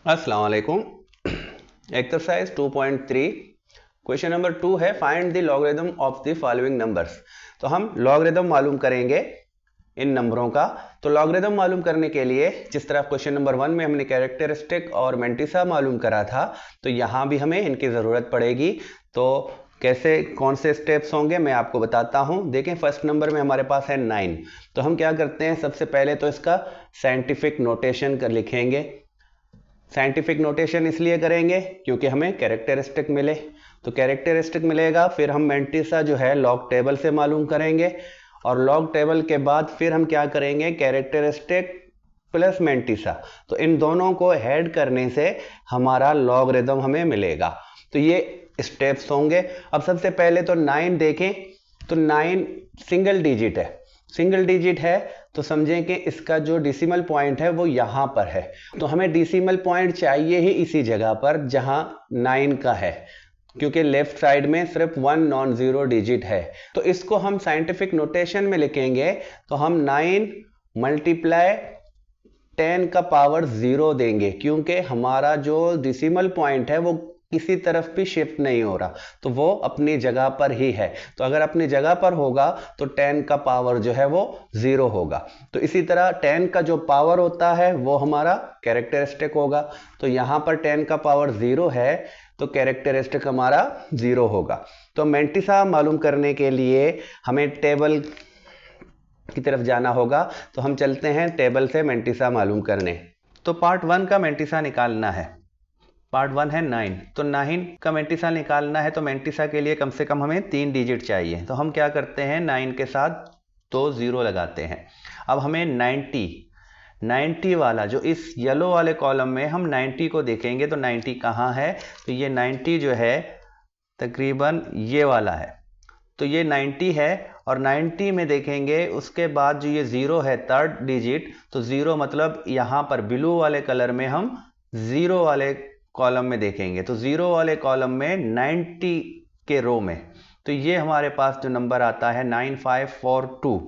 अस्सलाम वालेकुम। Exercise 2.3 question number 2 है find the logarithm of the following numbers. तो हम लॉगरिथम मालूम करेंगे इन नंबरों का। तो लॉगरिथम मालूम करने के लिए जिस तरह क्वेश्चन नंबर 1 में हमने कैरेक्टरिस्टिक और मेंटिसा मालूम करा था, तो यहाँ भी हमें इनकी ज़रूरत पड़ेगी। तो कैसे कौन से स्टेप्स होंगे मैं आपको बताता हूँ। देखें, फर्स्ट नंबर में हमारे पास है 9। तो हम क्या करते हैं, सबसे पहले तो इसका साइंटिफिक नोटेशन कर लिखेंगे। साइंटिफिक नोटेशन इसलिए करेंगे क्योंकि हमें कैरेक्टरिस्टिक मिले। तो कैरेक्टरिस्टिक मिलेगा, फिर हम मेंटिसा जो है लॉग टेबल से मालूम करेंगे, और लॉग टेबल के बाद फिर हम क्या करेंगे, कैरेक्टरिस्टिक प्लस मेंटिसा। तो इन दोनों को ऐड करने से हमारा लॉगरिथम हमें मिलेगा। तो ये स्टेप्स होंगे। अब सबसे पहले तो 9 देखें, तो 9 सिंगल डिजिट है। सिंगल डिजिट है तो समझें कि इसका जो डेसिमल पॉइंट है वो यहाँ पर है। तो हमें डेसिमल पॉइंट चाहिए ही इसी जगह पर जहाँ 9 का है, क्योंकि लेफ्ट साइड में सिर्फ 1 नॉन जीरो डिजिट है। तो इसको हम साइंटिफिक नोटेशन में लिखेंगे, तो हम 9 मल्टीप्लाई 10 का पावर 0 देंगे, क्योंकि हमारा जो डेसिमल पॉइंट है वो किसी तरफ भी शिफ्ट नहीं हो रहा, तो वो अपनी जगह पर ही है। तो अगर अपनी जगह पर होगा तो 10 का पावर जो है वो 0 होगा। तो इसी तरह 10 का जो पावर होता है वो हमारा कैरेक्टरिस्टिक होगा। तो यहाँ पर 10 का पावर 0 है, तो कैरेक्टरिस्टिक हमारा 0 होगा। तो मेंटिसा मालूम करने के लिए हमें टेबल की तरफ जाना होगा। तो हम चलते हैं टेबल से मेंटिसा मालूम करने। तो पार्ट 1 का मेंटिसा निकालना है। पार्ट 1 है 9। तो 9 का मेंटिसा निकालना है, तो मेंटिसा के लिए कम से कम हमें 3 डिजिट चाहिए। तो हम क्या करते हैं, 9 के साथ 2 0 लगाते हैं। अब हमें 90 वाला जो इस येलो वाले कॉलम में हम 90 को देखेंगे, तो 90 कहाँ है, तो ये 90 जो है तकरीबन ये वाला है। तो ये 90 है, और 90 में देखेंगे उसके बाद जो ये 0 है थर्ड डिजिट, तो 0 मतलब यहाँ पर ब्लू वाले कलर में हम 0 वाले कॉलम में देखेंगे। तो 0 वाले कॉलम में 90 के रो में, तो ये हमारे पास जो नंबर आता है 9542।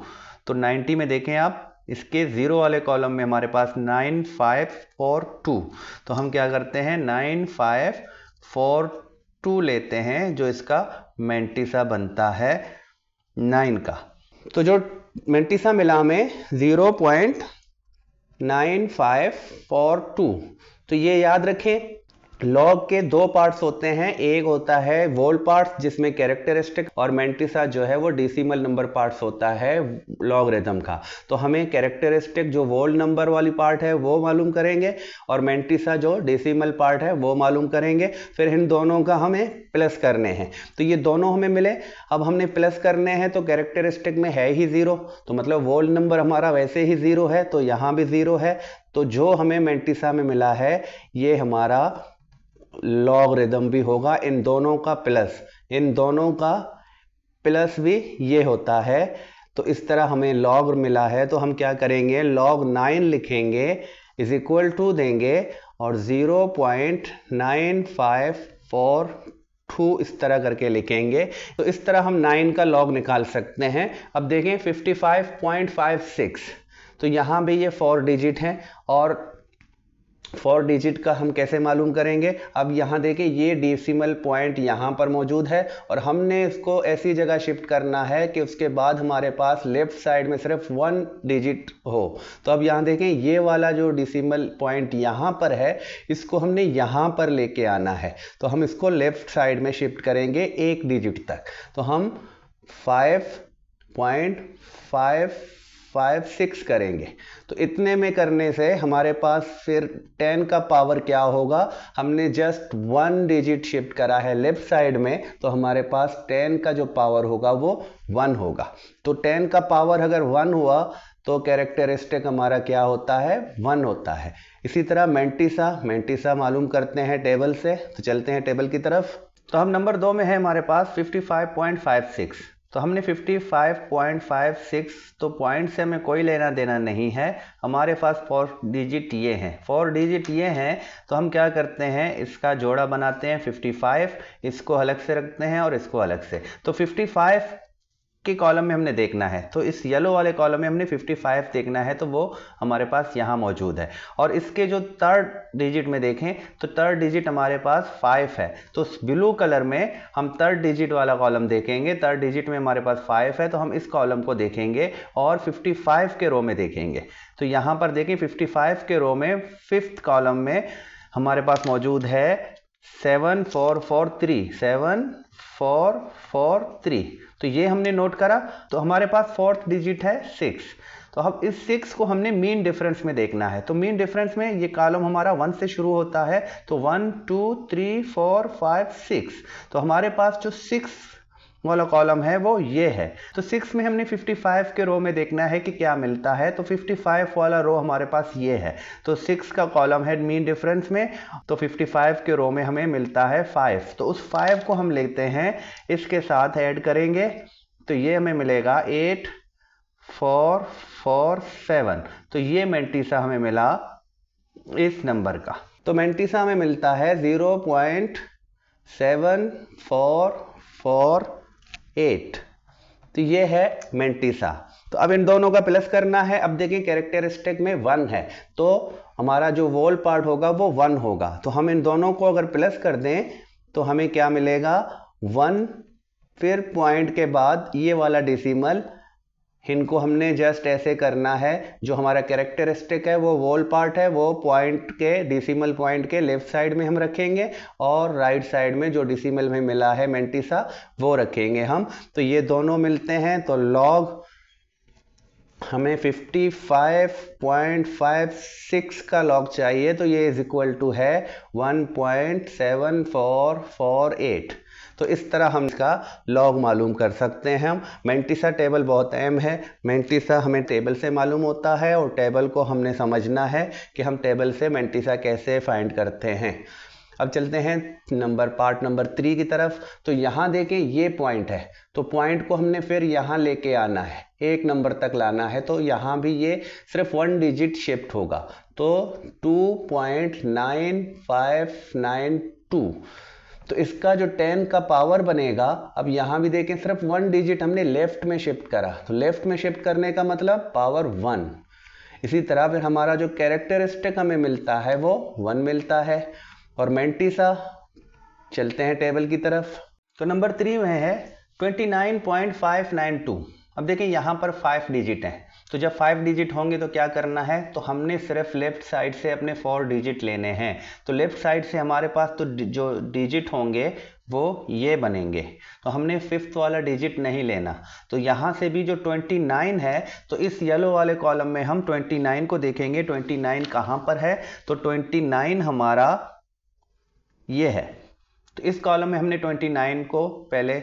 तो 90 में देखें आप, इसके 0 वाले कॉलम में हमारे पास 9542। तो हम क्या करते हैं, 9542 लेते हैं, जो इसका मेंटिसा बनता है 9 का। तो जो मेंटिसा मिला हमें 0.9542। तो ये याद रखें, लॉग के 2 पार्ट्स होते हैं। एक होता है वोल पार्ट्स जिसमें कैरेक्टरिस्टिक, और मेंटिसा जो है वो डेसिमल नंबर पार्ट्स होता है लॉगरिथम का। तो हमें कैरेक्टरिस्टिक जो वोल नंबर वाली पार्ट है वो मालूम करेंगे, और मेंटिसा जो डेसिमल पार्ट है वो मालूम करेंगे। फिर इन दोनों का हमें प्लस करने हैं। तो ये दोनों हमें मिले, अब हमने प्लस करने हैं। तो कैरेक्टरिस्टिक में है ही 0, तो मतलब वोल नंबर हमारा वैसे ही 0 है, तो यहाँ भी 0 है। तो जो हमें मेंटिसा में मिला है ये हमारा लॉगरिथम भी होगा। इन दोनों का प्लस, इन दोनों का प्लस भी ये होता है। तो इस तरह हमें लॉग मिला है। तो हम क्या करेंगे, log 9 लिखेंगे, इज इक्वल टू देंगे और 0.9542 इस तरह करके लिखेंगे। तो इस तरह हम 9 का लॉग निकाल सकते हैं। अब देखें 55.56, तो यहाँ भी ये 4 डिजिट हैं, और 4 डिजिट का हम कैसे मालूम करेंगे। अब यहाँ देखें, ये डेसिमल पॉइंट यहाँ पर मौजूद है, और हमने इसको ऐसी जगह शिफ्ट करना है कि उसके बाद हमारे पास लेफ्ट साइड में सिर्फ 1 डिजिट हो। तो अब यहाँ देखें, ये वाला जो डेसिमल पॉइंट यहाँ पर है, इसको हमने यहाँ पर लेके आना है। तो हम इसको लेफ्ट साइड में शिफ्ट करेंगे 1 डिजिट तक। तो हम 5.556 करेंगे। तो इतने में करने से हमारे पास फिर 10 का पावर क्या होगा, हमने जस्ट 1 डिजिट शिफ्ट करा है लेफ्ट साइड में, तो हमारे पास 10 का जो पावर होगा वो 1 होगा। तो 10 का पावर अगर 1 हुआ तो कैरेक्टरिस्टिक हमारा क्या होता है, 1 होता है। इसी तरह मेंटिसा मालूम करते हैं टेबल से। तो चलते हैं टेबल की तरफ। तो हम नंबर 2 में है हमारे पास 55.56। तो हमने 55.56, तो पॉइंट से हमें कोई लेना देना नहीं है, हमारे पास 4 डिजिट ये हैं, 4 डिजिट ये हैं। तो हम क्या करते हैं, इसका जोड़ा बनाते हैं 55, इसको अलग से रखते हैं और इसको अलग से। तो 55 के कॉलम में हमने देखना है, तो इस येलो वाले कॉलम में हमने 55 देखना है, तो वो हमारे पास यहाँ मौजूद है। और इसके जो थर्ड डिजिट में देखें तो थर्ड डिजिट हमारे पास 5 है, तो ब्लू कलर में हम थर्ड डिजिट वाला कॉलम देखेंगे। थर्ड डिजिट में हमारे पास 5 है, तो हम इस कॉलम को देखेंगे और 55 के रो में देखेंगे। तो यहाँ पर देखें 55 के रो में फिफ्थ कॉलम में हमारे पास मौजूद है 7443, 7443। तो ये हमने नोट करा। तो हमारे पास फोर्थ डिजिट है 6, तो अब इस 6 को हमने मीन डिफरेंस में देखना है। तो मीन डिफरेंस में ये कॉलम हमारा 1 से शुरू होता है, तो 1 2 3 4 5 6, तो हमारे पास जो 6 वाला कॉलम है वो ये है। तो 6 में हमने 55 के रो में देखना है कि क्या मिलता है, तो 55 वाला रो हमारे पास ये है। तो 6 का कॉलम है मीन डिफरेंस में, तो 55 के रो में हमें मिलता है 5, तो उस 5 को हम लेते हैं, इसके साथ ऐड करेंगे, तो ये हमें मिलेगा 8 4 4 7। तो ये मेंटीसा हमें मिला इस नंबर का। तो मेंटीसा हमें मिलता है 0.7448। तो ये है मेंटीसा। तो अब इन दोनों का प्लस करना है। अब देखिए कैरेक्टरिस्टिक में 1 है, तो हमारा जो वोल पार्ट होगा वो 1 होगा। तो हम इन दोनों को अगर प्लस कर दें तो हमें क्या मिलेगा 1, फिर पॉइंट के बाद ये वाला डेसिमल, इनको हमने जस्ट ऐसे करना है। जो हमारा कैरेक्टरिस्टिक है वो वोल पार्ट है, वो पॉइंट के डेसिमल पॉइंट के लेफ्ट साइड में हम रखेंगे और राइट साइड में जो डेसिमल में मिला है मेंटीसा वो रखेंगे हम। तो ये दोनों मिलते हैं, तो लॉग हमें 55.56 का लॉग चाहिए, तो ये इज इक्वल टू है 1.7448। तो इस तरह हम इसका लॉग मालूम कर सकते हैं। हम मेंटीसा टेबल बहुत अहम है। मेंटीसा हमें टेबल से मालूम होता है और टेबल को हमने समझना है कि हम टेबल से मेंटीसा कैसे फाइंड करते हैं। अब चलते हैं पार्ट नंबर 3 की तरफ। तो यहाँ देखें ये पॉइंट है, तो पॉइंट को हमने फिर यहाँ लेके आना है, 1 नंबर तक लाना है। तो यहाँ भी ये सिर्फ 1 डिजिट शिफ्ट होगा, तो 2.9592। तो इसका जो 10 का पावर बनेगा, अब यहाँ भी देखें सिर्फ 1 डिजिट हमने लेफ्ट में शिफ्ट करा, तो लेफ्ट में शिफ्ट करने का मतलब पावर 1। इसी तरह फिर हमारा जो कैरेक्टरिस्टिक हमें मिलता है वो 1 मिलता है। और मेंटीसा, चलते हैं टेबल की तरफ। तो नंबर 3 में है 29.592। अब देखिए यहाँ पर 5 डिजिट हैं, तो जब 5 डिजिट होंगे तो क्या करना है, तो हमने सिर्फ लेफ्ट साइड से अपने 4 डिजिट लेने हैं। तो लेफ्ट साइड से हमारे पास तो जो डिजिट होंगे वो ये बनेंगे, तो हमने 5th वाला डिजिट नहीं लेना। तो यहाँ से भी जो 29 है, तो इस येलो वाले कॉलम में हम 29 को देखेंगे। 29 कहाँ पर है, तो 29 हमारा ये है। तो इस कॉलम में हमने 29 को पहले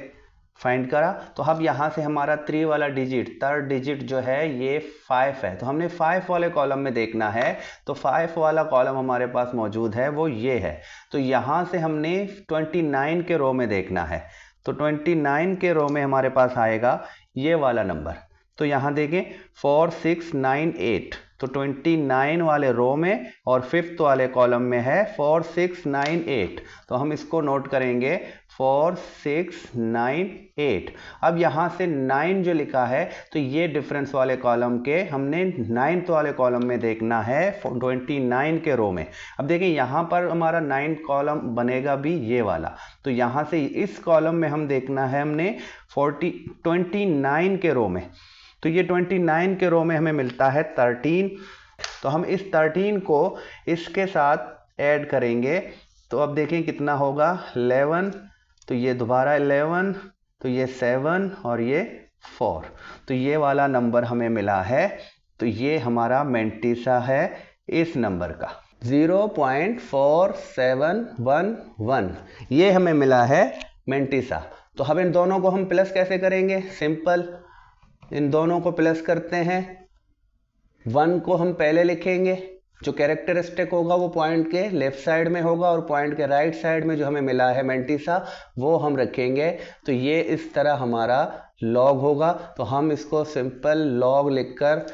फाइंड करा। तो अब यहाँ से हमारा 3 वाला डिजिट, थर्ड डिजिट जो है ये 5 है, तो हमने 5 वाले कॉलम में देखना है। तो 5 वाला कॉलम हमारे पास मौजूद है, वो ये है। तो यहाँ से हमने 29 के रो में देखना है। तो 29 के रो में हमारे पास आएगा ये वाला नंबर। तो यहाँ देखें 4698, तो 29 वाले रो में और 5th वाले कॉलम में है 4698। तो हम इसको नोट करेंगे 4698। अब यहाँ से 9 जो लिखा है, तो ये डिफरेंस वाले कॉलम के हमने 9th वाले कॉलम में देखना है 29 के रो में। अब देखिए यहाँ पर हमारा 9 कॉलम बनेगा भी ये वाला। तो यहाँ से इस कॉलम में हम देखना है हमने 29 के रो में। तो ये 29 के रो में हमें मिलता है 13। तो हम इस 13 को इसके साथ ऐड करेंगे, तो अब देखें कितना होगा 11। तो ये दोबारा 11, तो ये 7 और ये 4। तो ये वाला नंबर हमें मिला है। तो ये हमारा मेंटीसा है इस नंबर का 0.4711। ये हमें मिला है मेंटीसा। तो अब इन दोनों को हम प्लस कैसे करेंगे, सिंपल, इन दोनों को प्लस करते हैं। 1 को हम पहले लिखेंगे, जो कैरेक्टरिस्टिक होगा वो पॉइंट के लेफ्ट साइड में होगा और पॉइंट के राइट साइड में जो हमें मिला है मेंटीसा वो हम रखेंगे। तो ये इस तरह हमारा लॉग होगा। तो हम इसको सिंपल लॉग लिखकर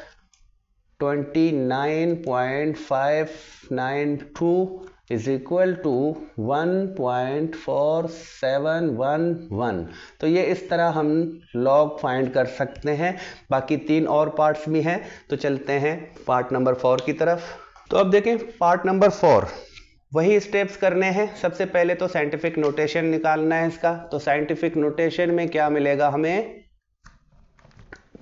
29.592 इज इक्वल टू 1.4711। तो ये इस तरह हम लॉग फाइंड कर सकते हैं। बाकी 3 और पार्ट्स भी हैं, तो चलते हैं पार्ट नंबर 4 की तरफ। तो अब देखें पार्ट नंबर 4, वही स्टेप्स करने हैं। सबसे पहले तो साइंटिफिक नोटेशन निकालना है इसका। तो साइंटिफिक नोटेशन में क्या मिलेगा, हमें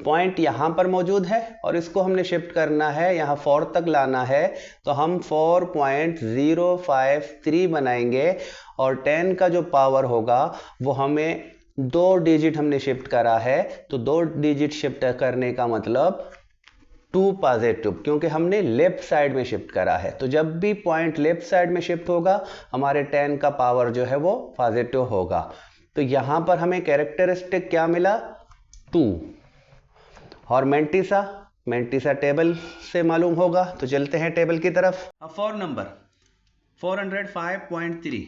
पॉइंट यहां पर मौजूद है और इसको हमने शिफ्ट करना है, यहां 4 तक लाना है। तो हम 4.053 बनाएंगे और 10 का जो पावर होगा वो हमें 2 डिजिट हमने शिफ्ट करा है। तो 2 डिजिट शिफ्ट करने का मतलब 2 पॉजिटिव, क्योंकि हमने लेफ्ट साइड में शिफ्ट करा है। तो जब भी पॉइंट लेफ्ट साइड में शिफ्ट होगा हमारे 10 का पावर जो है वो पॉजिटिव होगा। तो यहां पर हमें कैरेक्टरिस्टिक क्या मिला, 2। और मेंटिसा टेबल से मालूम होगा। तो चलते हैं टेबल की तरफ। अब 4 नंबर 405.3,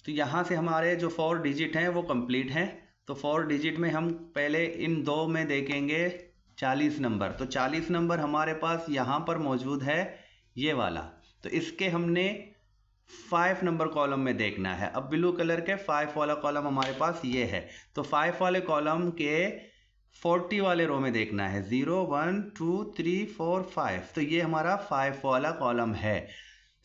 तो यहाँ से हमारे जो 4 डिजिट हैं वो कंप्लीट हैं। तो 4 डिजिट में हम पहले इन 2 में देखेंगे 40 नंबर। तो 40 नंबर हमारे पास यहाँ पर मौजूद है, ये वाला। तो इसके हमने 5 नंबर कॉलम में देखना है। अब ब्लू कलर के 5 वाला कॉलम हमारे पास ये है। तो 5 वाले कॉलम के 40 वाले रो में देखना है, 0 1 2 3 4 5। तो ये हमारा 5 वाला कॉलम है,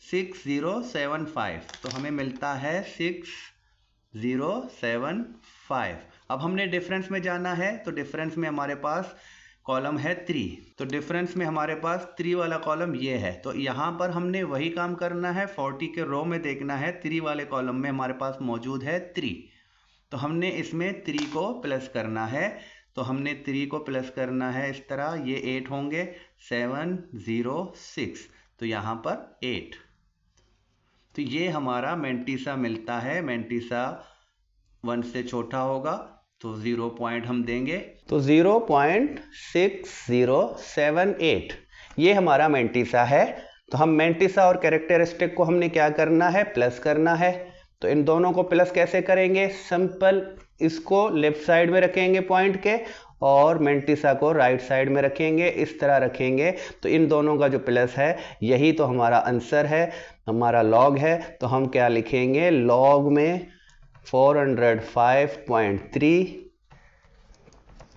6075। तो हमें मिलता है 6075। अब हमने डिफरेंस में जाना है। तो डिफरेंस में हमारे पास कॉलम है 3। तो डिफरेंस में हमारे पास 3 वाला कॉलम ये है। तो यहाँ पर हमने वही काम करना है, 40 के रो में देखना है, 3 वाले कॉलम में हमारे पास मौजूद है 3। तो हमने इसमें 3 को प्लस करना है। तो हमने 3 को प्लस करना है इस तरह, ये 8 होंगे, 706। तो यहाँ पर 8। तो ये हमारा मेंटिसा मिलता है। मेंटिसा 1 से छोटा होगा तो 0 पॉइंट हम देंगे। तो 0.6078 ये हमारा मेंटिसा है। तो हम मेंटिसा और कैरेक्टरिस्टिक को हमने क्या करना है, प्लस करना है। तो इन दोनों को प्लस कैसे करेंगे, सिंपल, इसको लेफ्ट साइड में रखेंगे पॉइंट के और मेंटिसा को राइट साइड में रखेंगे, इस तरह रखेंगे। तो इन दोनों का जो प्लस है यही तो हमारा आंसर है, हमारा लॉग है। तो हम क्या लिखेंगे, लॉग में 405.3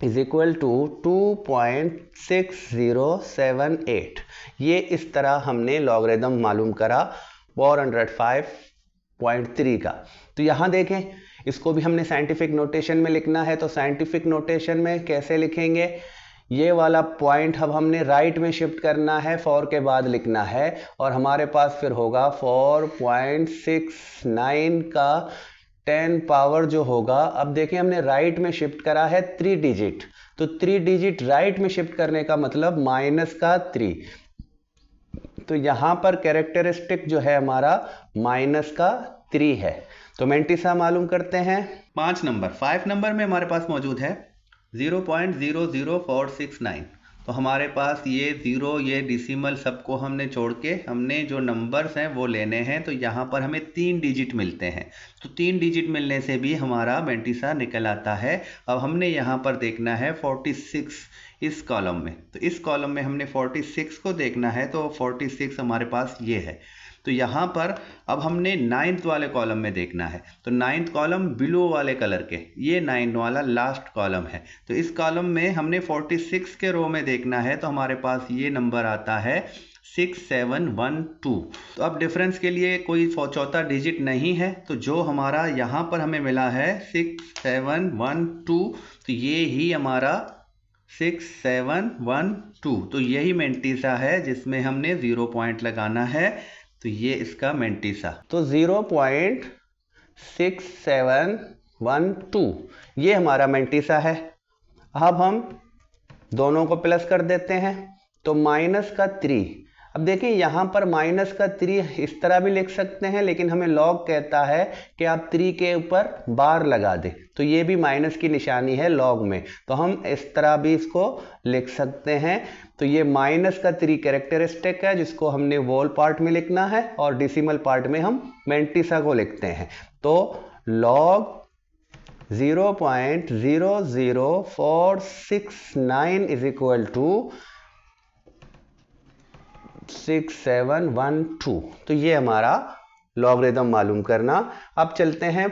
इज इक्वल टू 2.6078। ये इस तरह हमने लॉगरिथम मालूम करा 405.3 का। तो यहाँ देखें, इसको भी हमने साइंटिफिक नोटेशन में लिखना है। तो साइंटिफिक नोटेशन में कैसे लिखेंगे, ये वाला पॉइंट अब हमने राइट में शिफ्ट करना है, 4 के बाद लिखना है और हमारे पास फिर होगा 4.69 का 10 पावर जो होगा। अब देखिए हमने राइट में शिफ्ट करा है 3 डिजिट। तो 3 डिजिट राइट में शिफ्ट करने का मतलब माइनस का 3। तो यहां पर कैरेक्टरिस्टिक जो है हमारा माइनस का 3 है। तो मेंटिसा मालूम करते हैं। 5 नंबर में हमारे पास मौजूद है 0.00469। तो हमारे पास ये 0, ये डिसिमल सबको हमने छोड़ के हमने जो नंबर्स हैं वो लेने हैं। तो यहाँ पर हमें 3 डिजिट मिलते हैं। तो 3 डिजिट मिलने से भी हमारा मेंटिसा निकल आता है। अब हमने यहाँ पर देखना है 46 इस कॉलम में। तो इस कॉलम में हमने 46 को देखना है। तो 46 हमारे पास ये है। तो यहाँ पर अब हमने 9th वाले कॉलम में देखना है। तो 9th कॉलम ब्लू वाले कलर के, ये 9 वाला लास्ट कॉलम है। तो इस कॉलम में हमने 46 के रो में देखना है। तो हमारे पास ये नंबर आता है 6712। तो अब डिफरेंस के लिए कोई चौथा डिजिट नहीं है। तो जो हमारा यहाँ पर हमें मिला है 6712, तो ये ही हमारा 6712। तो यही मेंटिसा है जिसमें हमने 0 पॉइंट लगाना है। तो ये इसका मेंटिसा। तो 0.6712 ये हमारा मेंटिसा है। अब हम दोनों को प्लस कर देते हैं। तो माइनस का 3। अब देखिए यहाँ पर माइनस का 3 इस तरह भी लिख सकते हैं, लेकिन हमें लॉग कहता है कि आप 3 के ऊपर बार लगा दें। तो ये भी माइनस की निशानी है लॉग में। तो हम इस तरह भी इसको लिख सकते हैं। तो ये माइनस का 3 कैरेक्टरिस्टिक है जिसको हमने वोल पार्ट में लिखना है और डिसिमल पार्ट में हम मेंटिसा को लिखते हैं। तो लॉग 0.00469 इज इक्वल टू 6712। तो ये हमारा लॉगरिदम मालूम करना। अब चलते हैं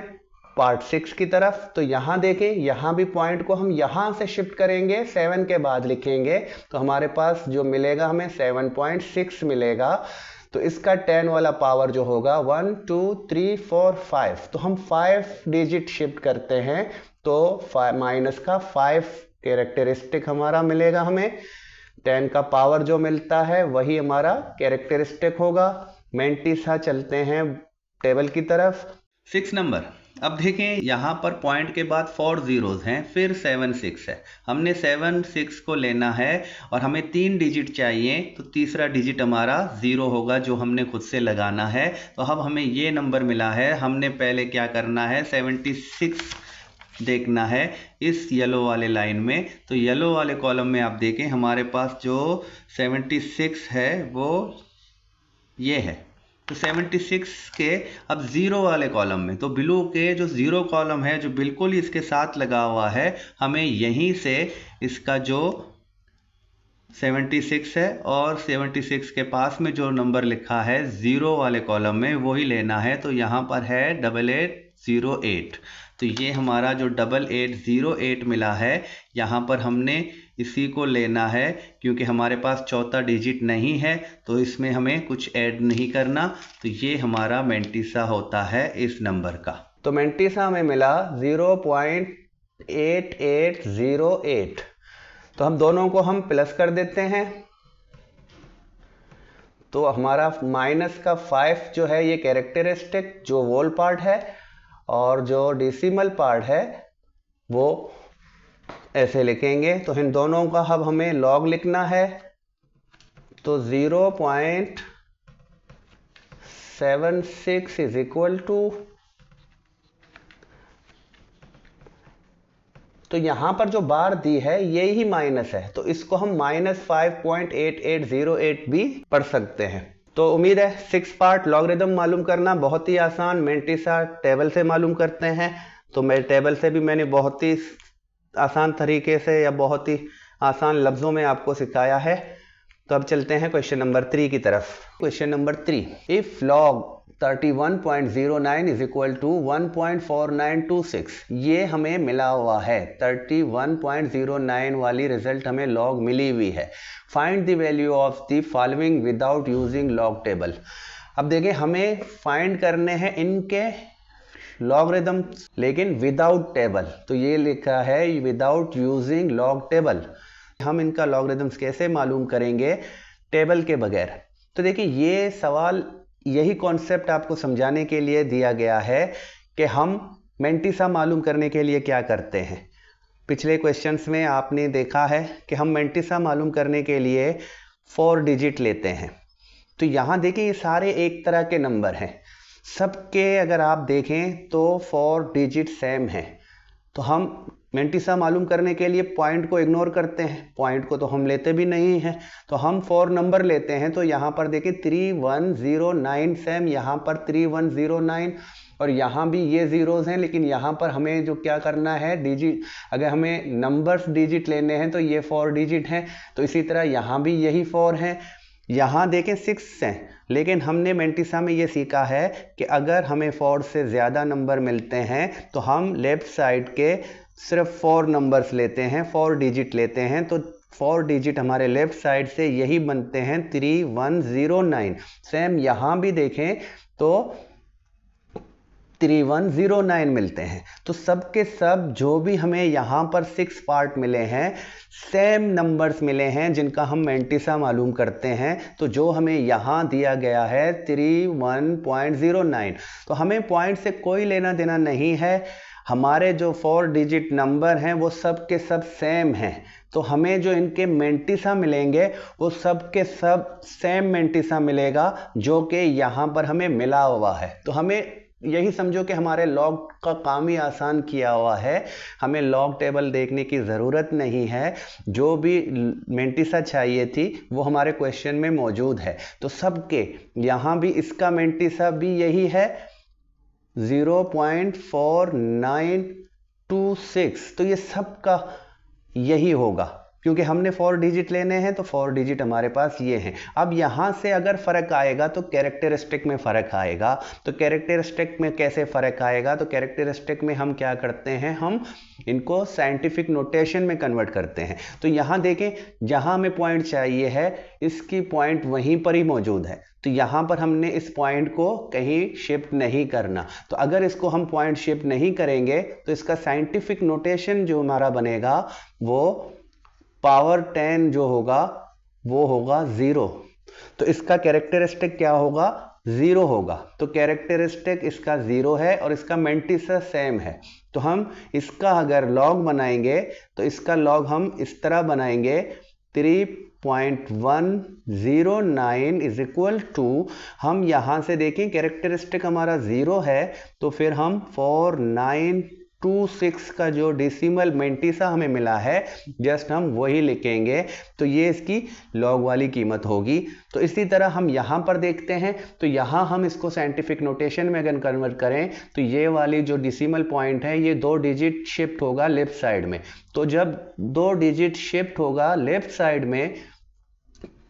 पार्ट 6 की तरफ। तो यहाँ देखें, यहाँ भी पॉइंट को हम यहाँ से शिफ्ट करेंगे, 7 के बाद लिखेंगे तो हमारे पास जो मिलेगा हमें 7.6 मिलेगा। तो इसका 10 वाला पावर जो होगा 1 2 3 4 5, तो हम 5 डिजिट शिफ्ट करते हैं तो माइनस का 5 कैरेक्टरिस्टिक हमारा मिलेगा हमें। 10 का पावर जो मिलता है वही हमारा कैरेक्टरिस्टिक होगा। मेंटिसा चलते हैं टेबल की तरफ। 6 नंबर। अब देखें यहाँ पर पॉइंट के बाद 4 जीरोस हैं, फिर 7 6 है। हमने 7 6 को लेना है और हमें 3 डिजिट चाहिए, तो तीसरा डिजिट हमारा 0 होगा जो हमने खुद से लगाना है। तो अब हमें ये नंबर मिला है, हमने पहले क्या करना है 76 देखना है इस येलो वाले लाइन में। तो येलो वाले कॉलम में आप देखें हमारे पास जो 76 है वो ये है। तो 76 के अब 0 वाले कॉलम में, तो ब्लू के जो 0 कॉलम है जो बिल्कुल ही इसके साथ लगा हुआ है, हमें यहीं से इसका जो 76 है और 76 के पास में जो नंबर लिखा है 0 वाले कॉलम में वही लेना है। तो यहाँ पर है 8808। तो ये हमारा जो 8808 मिला है, यहाँ पर हमने इसी को लेना है क्योंकि हमारे पास चौथा डिजिट नहीं है तो इसमें हमें कुछ ऐड नहीं करना। तो ये हमारा मेंटिसा होता है इस नंबर का। तो मेंटिसा हमें मिला 0.8808। तो हम दोनों को हम प्लस कर देते हैं। तो हमारा माइनस का 5 जो है ये कैरेक्टरिस्टिक जो वोल पार्ट है और जो डेसिमल पार्ट है वो ऐसे लिखेंगे। तो इन दोनों का अब हमें लॉग लिखना है। तो 0.76 इज इक्वल टू, तो यहां पर जो बार दी है ये ही माइनस है, तो इसको हम -5.8808 भी पढ़ सकते हैं। तो उम्मीद है 6 पार्ट लॉगरिदम मालूम करना बहुत ही आसान। मेंटिसा टेबल से मालूम करते हैं, तो मैं टेबल से भी मैंने बहुत ही आसान तरीके से या बहुत ही आसान लफ्जों में आपको सिखाया है। तो अब चलते हैं क्वेश्चन नंबर 3 की तरफ। Question number 3, if log 31.09 is equal to 1.4926। ये हमें मिला हुआ है 31.09 वाली रिजल्ट हमें लॉग मिली हुई है। Find the value of the following without using log table. अब देखिए हमें फाइंड करने हैं इनके लॉगरिदम लेकिन विदाउट टेबल। तो ये लिखा है विदाउट यूजिंग लॉग टेबल। हम इनका लॉगरिदम्स कैसे मालूम करेंगे टेबल के बगैर। तो देखिए ये सवाल यही कॉन्सेप्ट आपको समझाने के लिए दिया गया है कि हम मेंटिसा मालूम करने के लिए क्या करते हैं। पिछले क्वेश्चंस में आपने देखा है कि हम मेंटिसा मालूम करने के लिए 4 डिजिट लेते हैं। तो यहाँ देखिए ये सारे एक तरह के नंबर हैं, सबके अगर आप देखें तो 4 डिजिट सेम है। तो हम मेंटिसा मालूम करने के लिए पॉइंट को इग्नोर करते हैं, पॉइंट को तो हम लेते भी नहीं हैं। तो हम 4 नंबर लेते हैं। तो यहाँ पर देखिए 3109 सेम, यहाँ पर 3109 और यहाँ भी ये जीरोस हैं, लेकिन यहाँ पर हमें जो क्या करना है डिजिट, अगर हमें नंबर्स डिजिट लेने हैं तो ये 4 डिजिट हैं। तो इसी तरह यहाँ भी यही 4 हैं। यहाँ देखें 6 हैं, लेकिन हमने मेंटिसा में ये सीखा है कि अगर हमें 4 से ज़्यादा नंबर मिलते हैं तो हम लेफ्ट साइड के सिर्फ 4 नंबर्स लेते हैं, 4 डिजिट लेते हैं। तो 4 डिजिट हमारे लेफ्ट साइड से यही बनते हैं 3109। सेम यहाँ भी देखें तो 3109 मिलते हैं। तो सब के सब जो भी हमें यहाँ पर 6 पार्ट मिले हैं सेम नंबर्स मिले हैं जिनका हम मेंटिसा मालूम करते हैं। तो जो हमें यहाँ दिया गया है 31.09, तो हमें पॉइंट से कोई लेना देना नहीं है। हमारे जो 4 डिजिट नंबर हैं वो सब के सब सेम हैं। तो हमें जो इनके मेंटिसा मिलेंगे वो सब के सब सेम मेंटिसा मिलेगा जो कि यहाँ पर हमें मिला हुआ है। तो हमें यही समझो कि हमारे लॉग का काम ही आसान किया हुआ है, हमें लॉग टेबल देखने की ज़रूरत नहीं है। जो भी मेंटिसा चाहिए थी वो हमारे क्वेश्चन में मौजूद है। तो सबके यहाँ भी इसका मेंटिसा भी यही है 0.4926। तो ये सबका यही होगा। क्योंकि हमने 4 डिजिट लेने हैं, तो 4 डिजिट हमारे पास ये हैं। अब यहाँ से अगर फ़र्क आएगा तो कैरेक्टरिस्टिक में फ़र्क आएगा। तो कैरेक्टरिस्टिक में कैसे फ़र्क आएगा? तो कैरेक्टरिस्टिक में हम क्या करते हैं, हम इनको साइंटिफिक नोटेशन में कन्वर्ट करते हैं। तो यहाँ देखें, जहाँ हमें पॉइंट चाहिए है, इसकी पॉइंट वहीं पर ही मौजूद है। तो यहाँ पर हमने इस पॉइंट को कहीं शिफ्ट नहीं करना। तो अगर इसको हम पॉइंट शिफ्ट नहीं करेंगे तो इसका साइंटिफिक नोटेशन जो हमारा बनेगा वो पावर 10 जो होगा वो होगा 0। तो इसका कैरेक्टरिस्टिक क्या होगा? 0 होगा। तो कैरेक्टरिस्टिक इसका 0 है और इसका मेंटिसा सेम है। तो हम इसका अगर लॉग बनाएंगे तो इसका लॉग हम इस तरह बनाएंगे, 3.109 इज इक्वल टू, हम यहां से देखें कैरेक्टरिस्टिक हमारा 0 है, तो फिर हम 4926 का जो डेसिमल मेंटिसा हमें मिला है जस्ट हम वही लिखेंगे। तो ये इसकी लॉग वाली कीमत होगी। तो इसी तरह हम यहाँ पर देखते हैं, तो यहाँ हम इसको साइंटिफिक नोटेशन में अगर कन्वर्ट करें तो ये वाली जो डेसिमल पॉइंट है ये 2 डिजिट शिफ्ट होगा लेफ्ट साइड में। तो जब 2 डिजिट शिफ्ट होगा लेफ्ट साइड में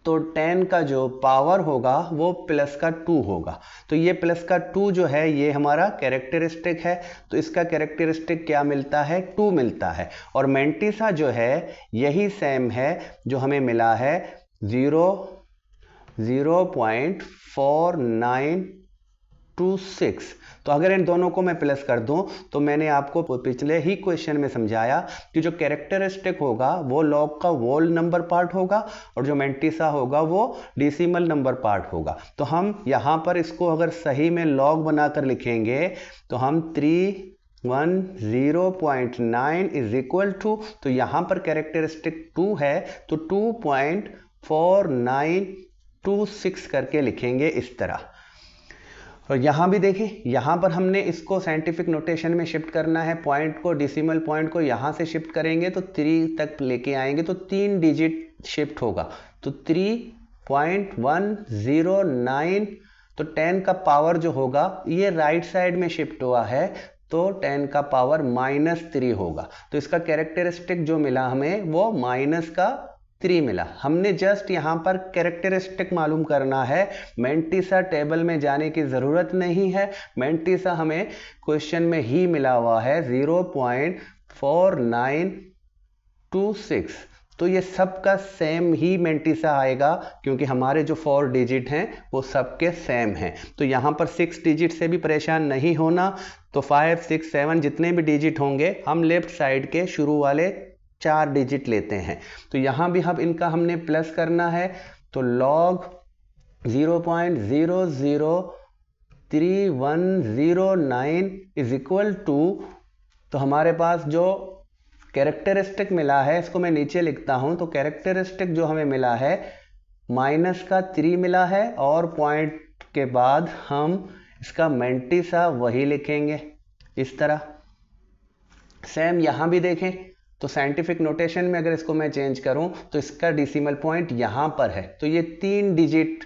तो 10 का जो पावर होगा वो प्लस का 2 होगा। तो ये प्लस का 2 जो है ये हमारा कैरेक्टरिस्टिक है। तो इसका कैरेक्टरिस्टिक क्या मिलता है? 2 मिलता है। और मेंटिसा जो है यही सेम है जो हमें मिला है 0.4926। तो अगर इन दोनों को मैं प्लस कर दूं तो मैंने आपको पिछले ही क्वेश्चन में समझाया कि जो कैरेक्टरिस्टिक होगा वो लॉग का वोल नंबर पार्ट होगा और जो मेंटिसा होगा वो डेसिमल नंबर पार्ट होगा। तो हम यहाँ पर इसको अगर सही में लॉग बनाकर लिखेंगे तो हम 310.9 इज इक्वल टू, तो यहाँ पर कैरेक्टरिस्टिक 2 है तो 2.4926 करके लिखेंगे इस तरह। और यहाँ भी देखें, यहाँ पर हमने इसको साइंटिफिक नोटेशन में शिफ्ट करना है, पॉइंट को, डेसिमल पॉइंट को यहाँ से शिफ्ट करेंगे तो 3 तक लेके आएंगे तो 3 डिजिट शिफ्ट होगा। तो 3.109, तो 10 का पावर जो होगा ये राइट साइड में शिफ्ट हुआ है तो 10 का पावर -3 होगा। तो इसका कैरेक्टरिस्टिक जो मिला हमें वो -3 मिला। हमने जस्ट यहाँ पर कैरेक्टरिस्टिक मालूम करना है, मेंटिसा टेबल में जाने की ज़रूरत नहीं है। मेंटिसा हमें क्वेश्चन में ही मिला हुआ है 0.4926। तो ये सबका सेम ही मेंटिसा आएगा क्योंकि हमारे जो 4 डिजिट हैं वो सबके सेम हैं। तो यहाँ पर 6 डिजिट से भी परेशान नहीं होना। तो 5, 6, 7 जितने भी डिजिट होंगे हम लेफ्ट साइड के शुरू वाले 4 डिजिट लेते हैं। तो यहाँ भी हम इनका हमने प्लस करना है। तो लॉग 0.003109 इज इक्वल टू, तो हमारे पास जो कैरेक्टरिस्टिक मिला है इसको मैं नीचे लिखता हूं। तो कैरेक्टरिस्टिक जो हमें मिला है -3 मिला है और पॉइंट के बाद हम इसका मेंटिसा वही लिखेंगे इस तरह। सेम यहाँ भी देखें तो साइंटिफिक नोटेशन में अगर इसको मैं चेंज करूं तो इसका डेसिमल पॉइंट यहाँ पर है तो ये 3 डिजिट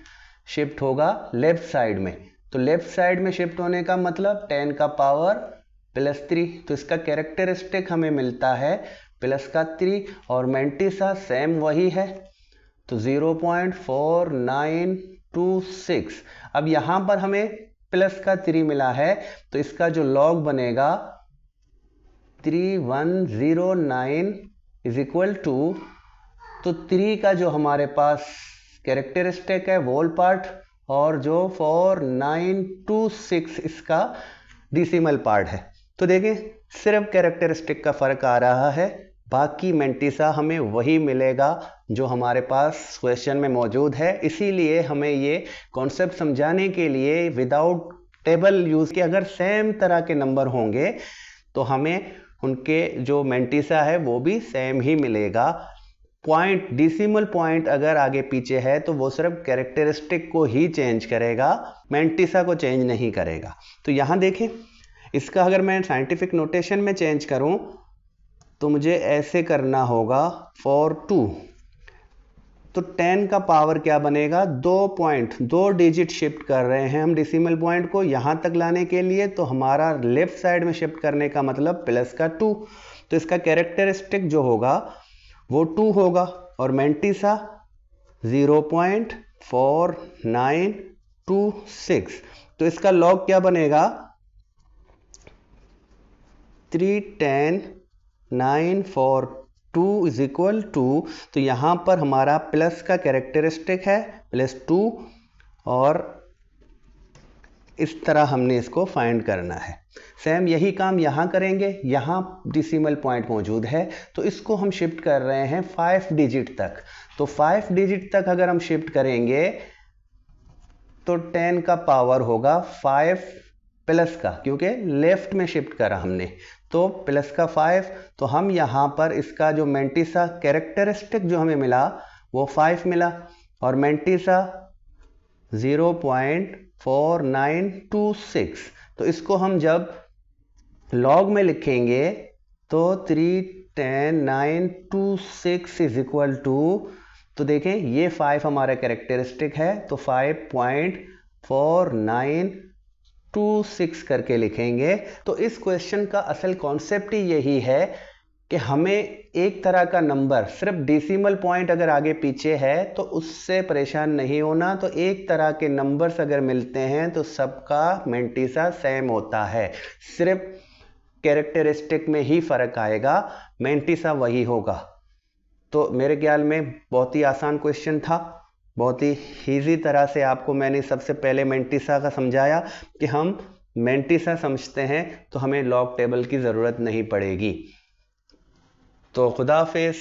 शिफ्ट होगा लेफ्ट साइड में। तो लेफ्ट साइड में शिफ्ट होने का मतलब 10 का पावर +3। तो इसका कैरेक्टरिस्टिक हमें मिलता है प्लस का 3 और मेंटिसा सेम वही है तो 0.4926। अब यहाँ पर हमें प्लस का 3 मिला है तो इसका जो लॉग बनेगा 3109 इज इक्वल टू, तो 3 का जो हमारे पास कैरेक्टरिस्टिक है वोल पार्ट और जो 4926 इसका डेसिमल पार्ट है। तो देखें सिर्फ कैरेक्टरिस्टिक का फर्क आ रहा है, बाकी मेंटिसा हमें वही मिलेगा जो हमारे पास क्वेश्चन में मौजूद है। इसीलिए हमें ये कॉन्सेप्ट समझाने के लिए विदाउट टेबल यूज के अगर सेम तरह के नंबर होंगे तो हमें उनके जो मेंटिसा है वो भी सेम ही मिलेगा। पॉइंट, डेसिमल पॉइंट अगर आगे पीछे है तो वो सिर्फ कैरेक्टरिस्टिक को ही चेंज करेगा, मेंटिसा को चेंज नहीं करेगा। तो यहाँ देखें इसका अगर मैं साइंटिफिक नोटेशन में चेंज करूं तो मुझे ऐसे करना होगा for 2। तो 10 का पावर क्या बनेगा, 2 डिजिट शिफ्ट कर रहे हैं हम डेसिमल पॉइंट को यहाँ तक लाने के लिए, तो हमारा लेफ्ट साइड में शिफ्ट करने का मतलब प्लस का 2। तो इसका कैरेक्टरिस्टिक जो होगा वो 2 होगा और मेंटिसा 0.4926। तो इसका लॉग क्या बनेगा 310,942 इज इक्वल टू, तो यहां पर हमारा प्लस का कैरेक्टरिस्टिक है +2 और इस तरह हमने इसको फाइंड करना है। सेम यही काम यहां करेंगे, यहां डेसिमल पॉइंट मौजूद है तो इसको हम शिफ्ट कर रहे हैं 5 डिजिट तक। तो 5 डिजिट तक अगर हम शिफ्ट करेंगे तो 10 का पावर होगा 5 प्लस का, क्योंकि लेफ्ट में शिफ्ट करा हमने, तो प्लस का 5। तो हम यहां पर इसका जो मेंटिसा कैरेक्टरिस्टिक जो हमें मिला वो 5 मिला और मेंटिसा 0.4926। तो इसको हम जब लॉग में लिखेंगे तो 310,926 इज इक्वल टू, तो देखें ये 5 हमारा कैरेक्टरिस्टिक है तो 5.4926 करके लिखेंगे। तो इस क्वेश्चन का असल कॉन्सेप्ट ही यही है कि हमें एक तरह का नंबर सिर्फ डेसिमल पॉइंट अगर आगे पीछे है तो उससे परेशान नहीं होना। तो एक तरह के नंबर्स अगर मिलते हैं तो सबका मेंटिसा सेम होता है, सिर्फ कैरेक्टरिस्टिक में ही फर्क आएगा, मेंटिसा वही होगा। तो मेरे ख्याल में बहुत ही आसान क्वेश्चन था, बहुत ही ईजी तरह से आपको मैंने सबसे पहले मेंटिसा का समझाया कि हम मेंटिसा समझते हैं तो हमें लॉग टेबल की ज़रूरत नहीं पड़ेगी। तो खुदा हाफिज़।